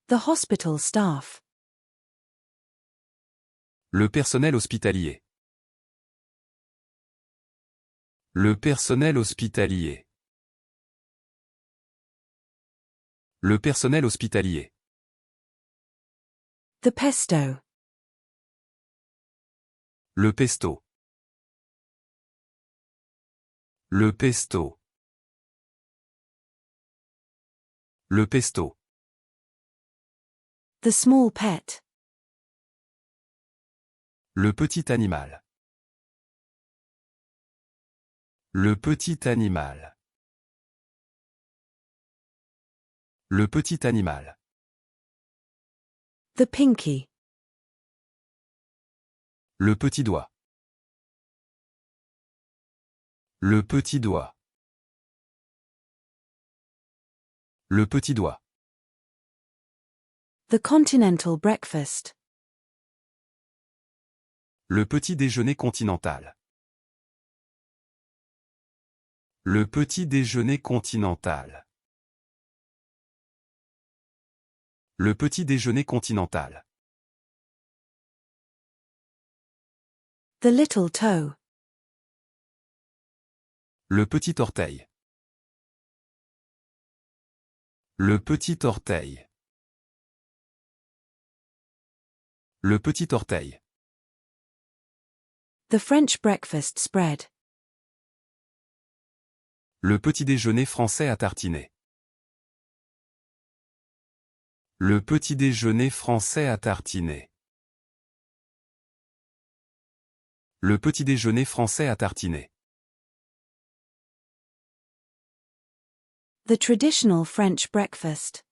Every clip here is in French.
The hospital staff. Le personnel hospitalier. Le personnel hospitalier. Le personnel hospitalier. The pesto. Le pesto. Le pesto. Le pesto. The small pet. Le petit animal. Le petit animal. Le petit animal. The pinky. Le petit doigt. Le petit doigt. Le petit doigt. The continental breakfast. Le petit déjeuner continental. Le petit déjeuner continental. Le petit déjeuner continental. The little toe. Le petit orteil. Le petit orteil. Le petit orteil. The French breakfast spread. Le petit déjeuner français à tartiner. Le petit déjeuner français à tartiner. Le petit déjeuner français à tartiner. The traditional French breakfast.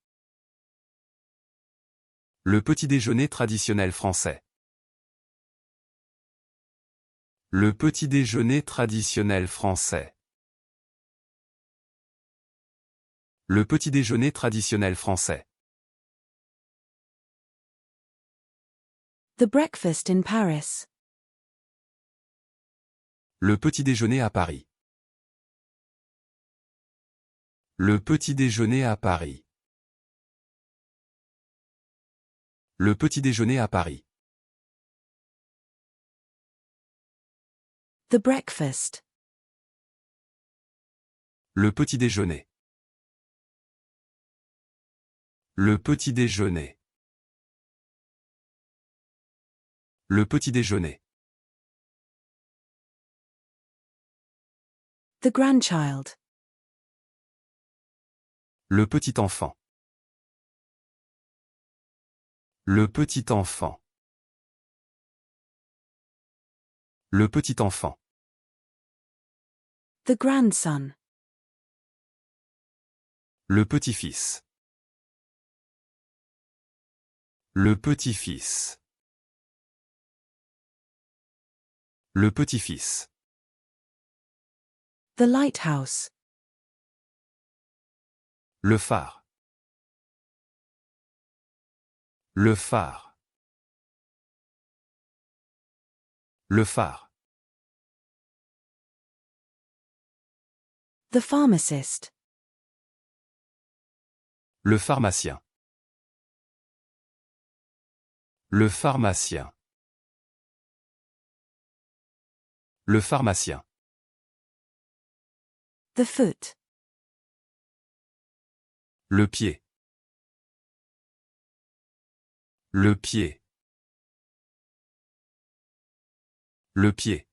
Le petit déjeuner traditionnel français. Le petit déjeuner traditionnel français. Le petit déjeuner traditionnel français. The breakfast in Paris. Le petit déjeuner à Paris. Le petit déjeuner à Paris. Le petit déjeuner à Paris. The breakfast. Le petit déjeuner. Le petit déjeuner. Le petit déjeuner. The grandchild. Le petit enfant. Le petit enfant. Le petit enfant. The grandson. Le petit-fils. Le petit-fils. Le petit-fils. The lighthouse. Le phare. Le phare. Le phare. The pharmacist. Le pharmacien. Le pharmacien. Le pharmacien. The foot. Le pied. Le pied. Le pied.